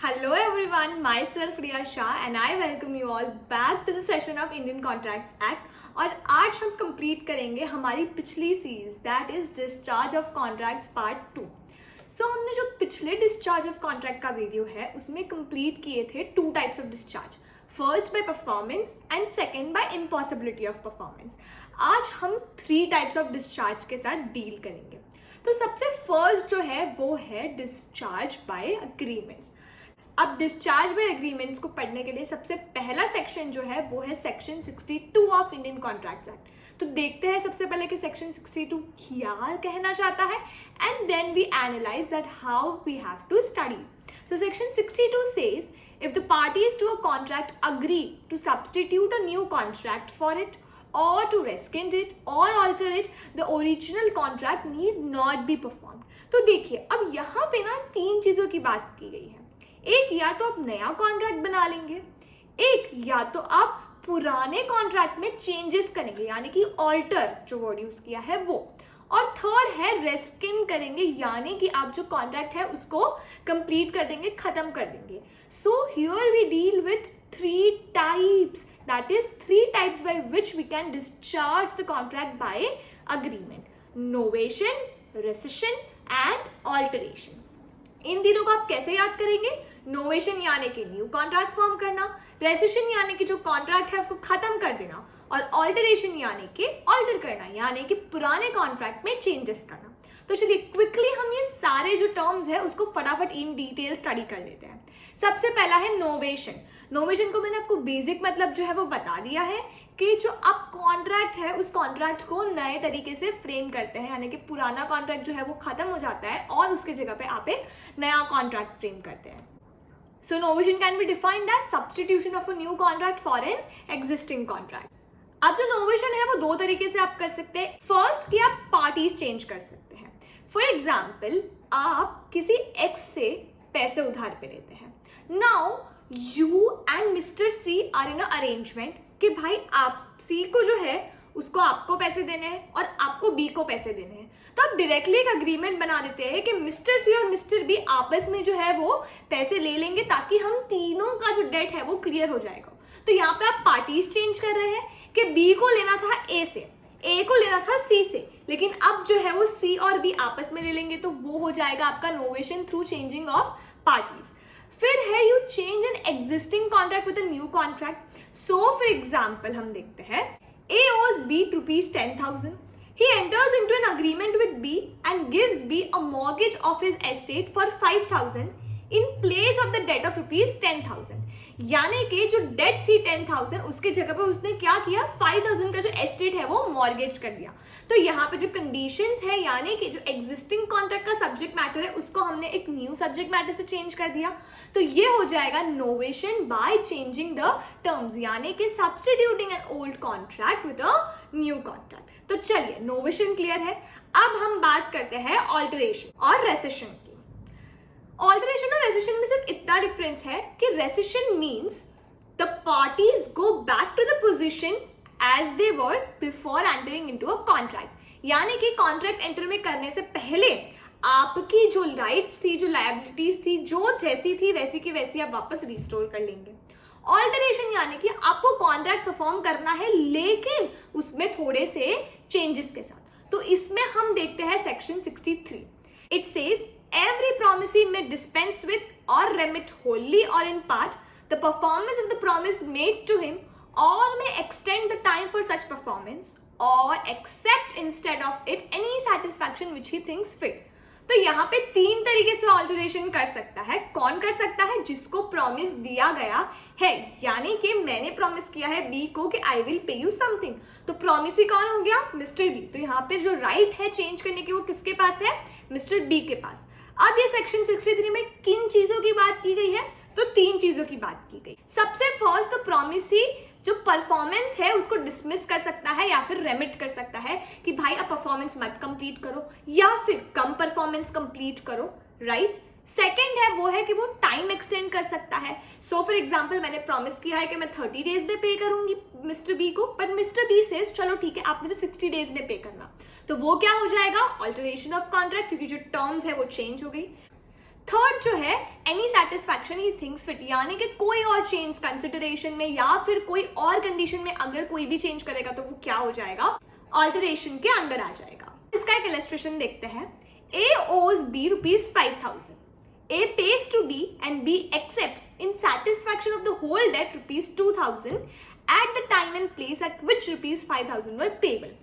Hello everyone, myself Riya Shah and I welcome you all back to the session of Indian Contracts Act। और आज हम complete करेंगे हमारी पिछली series that is discharge of contracts part 2। सो हमने जो पिछले डिस्चार्ज ऑफ कॉन्ट्रैक्ट का वीडियो है उसमें कंप्लीट किए थे two types of discharge, first by performance and second by impossibility of performance. आज हम 3 टाइप्स ऑफ डिस्चार्ज के साथ डील करेंगे। तो सबसे फर्स्ट जो है वो है डिस्चार्ज बाय अग्रीमेंट्स। अब डिस्चार्ज बाय एग्रीमेंट्स को पढ़ने के लिए सबसे पहला सेक्शन जो है वो है section 62 of Indian contracts act. तो देखते हैं सबसे पहले कि सेक्शन 62 क्या कहना चाहता है and then we analyse that how we have to study. So section 62 says if the parties to a contract agree to substitute a new contract for it or to rescind it or alter it, the original contract need not be performed। तो देखिए अब यहाँ पे ना 3 चीजों की बात की गई है। एक, या तो आप नया कॉन्ट्रैक्ट बना लेंगे, एक या तो आप पुराने कॉन्ट्रैक्ट में चेंजेस करेंगे यानी कि ऑल्टर जो वर्ड यूज किया है वो, और थर्ड है रेस्किन करेंगे यानी कि आप जो कॉन्ट्रैक्ट है उसको कंप्लीट कर देंगे, खत्म कर देंगे। So here we deal with 3 types, that is 3 types by which we can discharge the contract by agreement: novation, rescission and alteration. इन तीनों को आप कैसे याद करेंगे? नोवेशन यानी कि न्यू कॉन्ट्रैक्ट फॉर्म करना, रेसिशन यानी कि जो कॉन्ट्रैक्ट है उसको खत्म कर देना, और ऑल्टरेशन यानी कि ऑल्टर करना यानी कि पुराने कॉन्ट्रैक्ट में चेंजेस करना। तो चलिए क्विकली हम ये सारे जो टर्म्स है उसको फटाफट इन डिटेल स्टडी कर लेते हैं। सबसे पहला है नोवेशन। नोवेशन को मैंने आपको बेसिक मतलब जो है वो बता दिया है कि जो आप कॉन्ट्रैक्ट है उस कॉन्ट्रैक्ट को नए तरीके से फ्रेम करते हैं यानी कि पुराना कॉन्ट्रैक्ट जो है वो खत्म हो जाता है और उसके जगह पे आप एक नया कॉन्ट्रैक्ट फ्रेम करते हैं। So novation can be defined as substitution of a new contract for an existing contract. अब जो नोवेशन है वो 2 तरीके से आप कर सकते हैं। फर्स्ट कि आप पार्टीज चेंज कर सकते हैं। फॉर एग्जाम्पल आप किसी एक्स से पैसे उधार पे लेते हैं। Now you and mister C R in arrangement कि भाई आप सी को जो है उसको आपको पैसे देने हैं और आपको बी को पैसे देने हैं। तो आप डायरेक्टली एक अग्रीमेंट बना देते हैं कि मिस्टर सी और मिस्टर बी आपस में जो है वो पैसे ले लेंगे ताकि हम तीनों का जो डेट है वो क्लियर हो जाएगा। तो यहाँ पे आप पार्टीज चेंज कर रहे हैं कि बी को लेना था ए से, ए को लेना था सी से, लेकिन अब जो है वो सी और बी आपस में ले लेंगे तो वो हो जाएगा आपका novation through changing of parties. फिर है you change N existing contract with a new contract. So for example हम देखते हैं A owes B ₹10,000. He enters into an agreement with B and gives B a mortgage of his estate for 5,000 in place of the debt of ₹10,000। यानी कि जो date थी 10,000 उसके जगह पे उसने क्या किया, 5,000 का जो एस्टेट है वो मॉर्गेज कर दिया। तो यहाँ पे जो कंडीशंस है यानी कि जो एग्जिस्टिंग कॉन्ट्रैक्ट का सब्जेक्ट मैटर है उसको हमने एक न्यू सब्जेक्ट मैटर से चेंज कर दिया। तो ये हो जाएगा novation by changing the terms यानी कि substituting an old contract with a new contract. तो चलिए नोवेशन क्लियर है। अब हम बात करते हैं ऑल्टरेशन और रेसिशन की। ऑल्टरेशन और रेसिशन में सिर्फ इतना डिफरेंस है कि rescission means the parties go back to the position as they were before entering into a contract यानी कि कॉन्ट्रैक्ट एंटर में करने से पहले आपकी जो राइट्स थी, जो लायबिलिटीज थी, जो जैसी थी वैसी की वैसी आप वापस रिस्टोर कर लेंगे। ऑल्टरेशन यानी कि आपको कॉन्ट्रैक्ट परफॉर्म करना है लेकिन उसमें थोड़े से चेंजेस के साथ। तो इसमें हम देखते हैं section 63। It says every promisee may dispense with or remit wholly or in part the performance of the promise made to him or may extend the time for such performance or accept instead of it any satisfaction which he thinks fit। तो यहाँ पे 3 तरीके से alteration कर सकता है। कौन कर सकता है? जिसको प्रॉमिस दिया गया है यानी कि मैंने प्रॉमिस किया है बी को कि I will pay you something, तो प्रॉमिस ही कौन हो गया? Mister B. तो यहाँ पे जो राइट है चेंज करने की वो किसके पास है? मिस्टर बी के पास। अब ये सेक्शन 63 में किन चीजों की बात की गई है? तो 3 चीजों की बात की गई। सबसे फर्स्ट तो प्रॉमिसी जो परफॉर्मेंस है उसको डिसमिस कर सकता है या फिर रेमिट कर सकता है कि भाई अब परफॉर्मेंस मत कंप्लीट करो या फिर कम परफॉर्मेंस कंप्लीट करो, राइट। सेकेंड है वो है कि वो टाइम एक्सटेंड कर सकता है। सो फॉर एग्जाम्पल मैंने प्रॉमिस किया है कि मैं 30 डेज में पे करूंगी मिस्टर बी को, बट मिस्टर बी सेज चलो ठीक है आप मुझे 60 डेज में पे करना, तो वो क्या हो जाएगा? ऑल्टरेशन ऑफ कॉन्ट्रैक्ट, क्योंकि जो टर्म्स है वो चेंज हो गई। थर्ड जो है any satisfaction he thinks fit, यानी कि कोई और चेंज कंसिडरेशन में या फिर कोई और कंडीशन में अगर कोई भी चेंज करेगा तो वो क्या हो जाएगा, ऑल्टरेशन के अंदर आ जाएगा। इसका एक इलस्ट्रेशन देखते हैं। A owes B rupees 5,000. A pays to B and B accepts in satisfaction of the whole debt rupees 2,000 at the time and place at which rupees 5,000 were payable.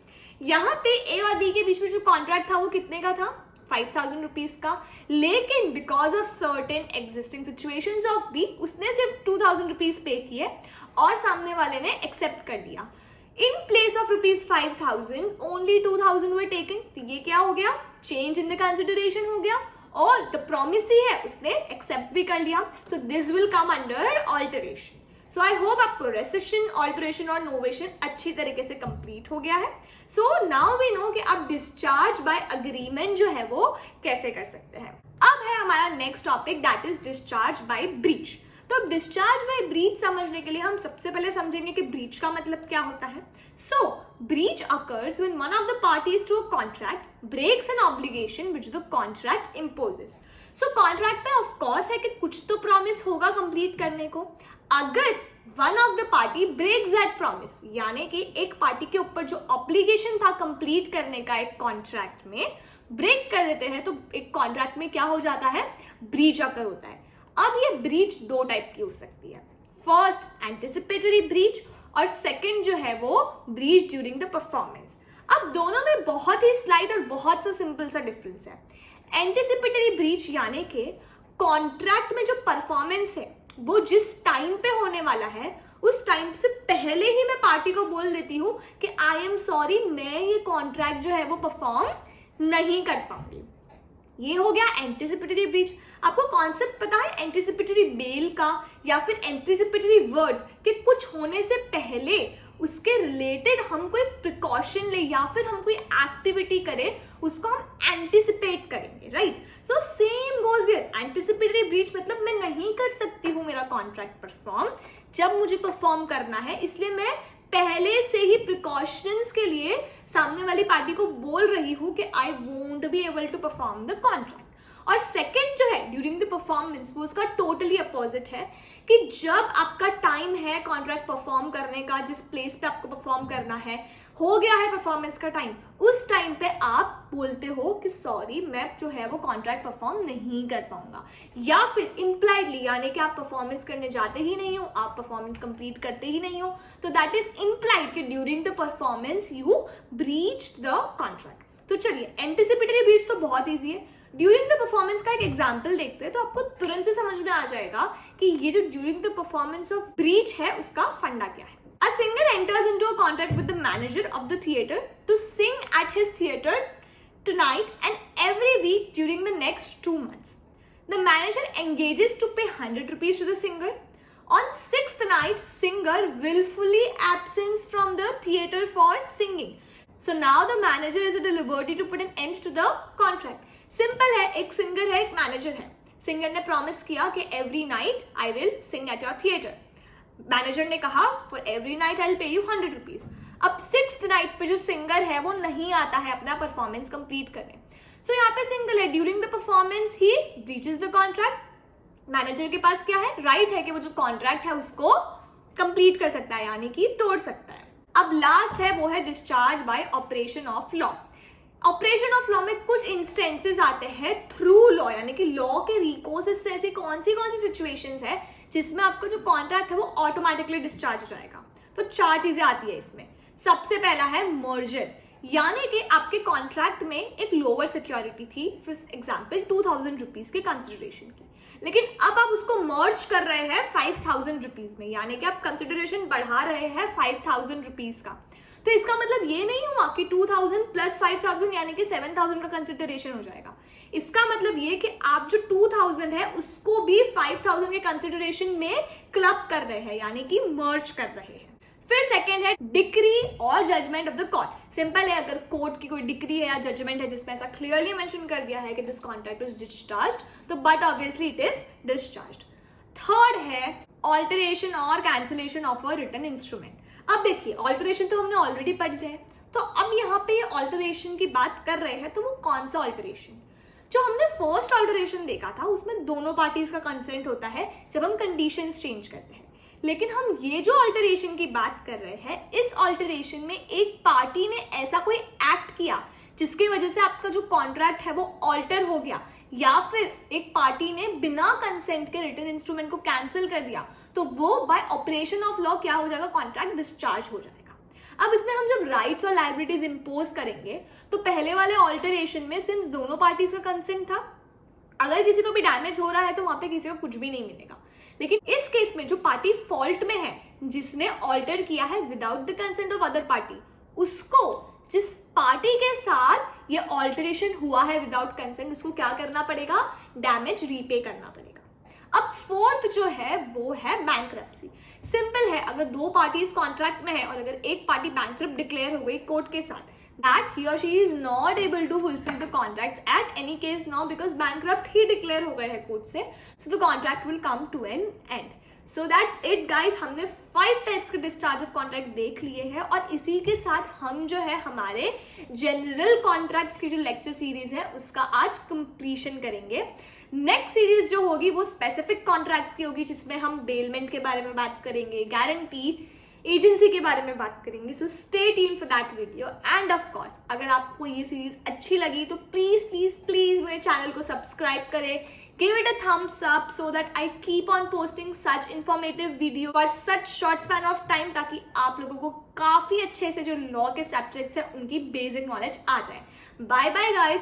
यहाँ पे A और B के बीच में जो contract था वो कितने का था, 5,000 रुपीज का, लेकिन because of certain existing situations of B उसने सिर्फ 2,000 रुपीज पे किए और सामने वाले ने एक्सेप्ट कर दिया। In place of rupees 5,000, only 2,000 were taken. तो ये क्या हो गया, change in the consideration हो गया, और the promise ही है उसने accept भी कर लिया। So this will come under alteration. So I hope आपको rescission, alteration और novation अच्छी तरीके से complete हो गया है। So now we know कि अब discharge by agreement जो है वो कैसे कर सकते हैं। अब है हमारा next topic, that is discharge by breach। तो अब डिस्चार्ज बाय ब्रीच समझने के लिए हम सबसे पहले समझेंगे कि ब्रीच का मतलब क्या होता है। So breach occurs when one of the parties to a contract breaks an obligation which the contract imposes. So contract में ऑफ कोर्स है कि कुछ तो प्रॉमिस होगा कंप्लीट करने को। अगर one of the party breaks that promise, यानी कि एक पार्टी के ऊपर जो ऑब्लिगेशन था कंप्लीट करने का एक कॉन्ट्रैक्ट में ब्रेक कर देते हैं, तो एक कॉन्ट्रैक्ट में क्या हो जाता है, ब्रीच अकर होता है। अब ये ब्रीच दो टाइप की हो सकती है, फर्स्ट एंटिसिपेटरी ब्रीच और सेकंड जो है वो ब्रीच ड्यूरिंग द परफॉर्मेंस। अब दोनों में बहुत ही स्लाइट और बहुत सा सिंपल सा डिफरेंस है। एंटिसिपेटरी ब्रीच यानी कि कॉन्ट्रैक्ट में जो परफॉर्मेंस है वो जिस टाइम पे होने वाला है उस टाइम से पहले ही मैं पार्टी को बोल देती हूँ कि आई एम सॉरी, मैं ये कॉन्ट्रैक्ट जो है वो परफॉर्म नहीं कर पाऊंगी। ये हो गया एंटिसिपेटरी ब्रीच। आपको कॉन्सेप्ट पता है एंटिसिपेटरी बेल का या फिर एंटिसिपेटरी वर्ड्स कि कुछ होने से पहले उसके रिलेटेड हम कोई प्रिकॉशन ले या फिर हम कोई एक्टिविटी करें उसको हम एंटिसिपेट करेंगे, right. So same goes here, anticipatory breach मतलब मैं नहीं कर सकती हूँ मेरा कॉन्ट्रैक्ट परफॉर्म, जब मुझे परफॉर्म करना है इसलिए मैं पहले से ही प्रिकॉशंस के लिए सामने वाली पार्टी को बोल रही हूँ कि I won't be able to perform the contract. और सेकंड जो है ड्यूरिंग द परफॉर्मेंस वो उसका टोटली अपोजिट है कि जब आपका टाइम है कॉन्ट्रैक्ट परफॉर्म करने का, जिस प्लेस पे आपको परफॉर्म करना है, हो गया है परफॉर्मेंस का टाइम, उस टाइम पे आप बोलते हो कि सॉरी मैं जो है वो कॉन्ट्रैक्ट परफॉर्म नहीं कर पाऊंगा, या फिर इम्प्लाइडली यानी कि आप परफॉर्मेंस करने जाते ही नहीं हो, आप परफॉर्मेंस कंप्लीट करते ही नहीं हो, तो दैट इज इम्प्लाइड कि during the performance you breach the contract. तो चलिए एंटिसिपेटरी ब्रीच तो बहुत ईजी है, ड्यूरिंग द परफॉर्मेंस का एक एग्जाम्पल देखते हैं तो आपको तुरंत से समझ में आ जाएगा कि ये जो during the performance of breach है उसका फंडा क्या है। A singer enters into a contract with the manager of the theatre to sing at his theatre tonight and every week during the next 2 months. The manager engages to pay 100 rupees to the singer. On 6th night, singer willfully absents from the theatre for singing. So now the manager is at a liberty to put an end to the contract. Simple है, एक singer है एक manager है। Singer ने promise किया कि every night I will sing at your theatre. Manager ने कहा for every night I will pay you 100 rupees. अब 6th नाइट पे जो सिंगर है वो नहीं आता है अपना परफॉर्मेंस कंप्लीट करने, सो यहाँ पे सिंगल है, during the performance he breaches the contract. Manager के पास क्या है, राइट है कि वो जो कॉन्ट्रैक्ट है उसको कंप्लीट कर सकता है यानी कि तोड़ सकता है। अब लास्ट है वो है discharge by operation of law. Operation of law में कुछ इंस्टेंसेस आते हैं थ्रू लॉ, यानी कि लॉ के रिकोर्स से ऐसी कौन सी सिचुएशंस है जिसमें आपका जो कॉन्ट्रैक्ट है वो ऑटोमेटिकली डिस्चार्ज हो जाएगा। तो 4 चीजें आती है इसमें। सबसे पहला है मर्जर, यानी कि आपके कॉन्ट्रैक्ट में एक लोअर सिक्योरिटी थी, फॉर एग्जाम्पल 2,000 रुपीज के कंसिडरेशन की, लेकिन अब आप उसको मर्ज कर रहे हैं 5,000 रुपीज में, यानी कि आप कंसिडरेशन बढ़ा रहे हैं 5,000 रुपीज का। तो इसका मतलब ये नहीं हुआ कि 2,000 प्लस 5,000 यानी कि 7,000 का कंसिडरेशन हो जाएगा। इसका मतलब ये कि आप जो 2,000 है उसको भी 5,000 के कंसिडरेशन में क्लब कर रहे हैं, यानी कि मर्ज कर रहे हैं। फिर सेकंड है डिक्री और judgement of the court. Simple है, अगर कोर्ट की कोई डिक्री है या जजमेंट है जिसमें ऐसा क्लियरली मेंशन कर दिया है कि दिस कॉन्ट्रैक्ट इज डिस्चार्ज्ड, तो but obviously it is discharged. Third है ऑल्टरेशन और cancellation of a written instrument. अब देखिए ऑल्टरेशन तो हमने ऑलरेडी पढ़ लिया है, तो अब यहाँ पे ये ऑल्टरेशन की बात कर रहे हैं, तो वो कौन सा ऑल्टरेशन, जो हमने फर्स्ट ऑल्टरेशन देखा था उसमें दोनों पार्टीज का कंसेंट होता है जब हम कंडीशंस चेंज करते हैं, लेकिन हम ये जो ऑल्टरेशन की बात कर रहे हैं, इस ऑल्टरेशन में एक पार्टी ने ऐसा कोई एक्ट किया जिसकी वजह से आपका जो कॉन्ट्रैक्ट है वो ऑल्टर हो गया, या फिर एक पार्टी ने बिना कंसेंट के रिटन इंस्ट्रूमेंट को कैंसिल कर दिया, तो वो बाय ऑपरेशन ऑफ लॉ क्या हो जाएगा, कॉन्ट्रैक्ट डिस्चार्ज हो जाएगा। अब इसमें हम जब राइट्स और लायबिलिटीज इंपोज करेंगे तो पहले वाले ऑल्टरेशन में सिंस दोनों पार्टीज का कंसेंट था, अगर किसी को भी डैमेज हो रहा है तो वहां पे किसी को कुछ भी नहीं मिलेगा। लेकिन इस केस में जो पार्टी फॉल्ट में है, जिसने ऑल्टर किया है without the consent of other party, उसको, जिस पार्टी के साथ ये ऑल्टरेशन हुआ है विदाउट कंसेंट, उसको क्या करना पड़ेगा, डैमेज रीपे करना पड़ेगा। अब फोर्थ जो है वो है बैंक्रप्सी। सिंपल है, अगर दो पार्टीज कॉन्ट्रैक्ट में है और अगर एक पार्टी बैंक्रप्ट डिक्लेयर हो गई कोर्ट के साथ, that he or she is not able to fulfill the contracts at any case now because bankrupt he declare हो गए हैं कोर्ट से, so the contract will come to an end. So that's it guys, हमने 5 types के discharge of contract देख लिए हैं और इसी के साथ हम जो है हमारे जनरल कॉन्ट्रैक्ट्स की जो लेक्चर सीरीज है उसका आज कंप्लीशन करेंगे। नेक्स्ट सीरीज जो होगी वो स्पेसिफिक कॉन्ट्रैक्ट्स की होगी, जिसमें हम बेलमेंट के बारे में बात करेंगे, गारंटी, एजेंसी के बारे में बात करेंगे। So stay tuned for that video. End of course अगर आपको ये सीरीज अच्छी लगी तो प्लीज प्लीज प्लीज मेरे चैनल को सब्सक्राइब करें, give it a thumbs up so that I keep on posting such informative video for such short span of time, ताकि आप लोगों को काफी अच्छे से जो लॉ के सब्जेक्ट्स हैं उनकी बेसिक नॉलेज आ जाए। Bye bye guys.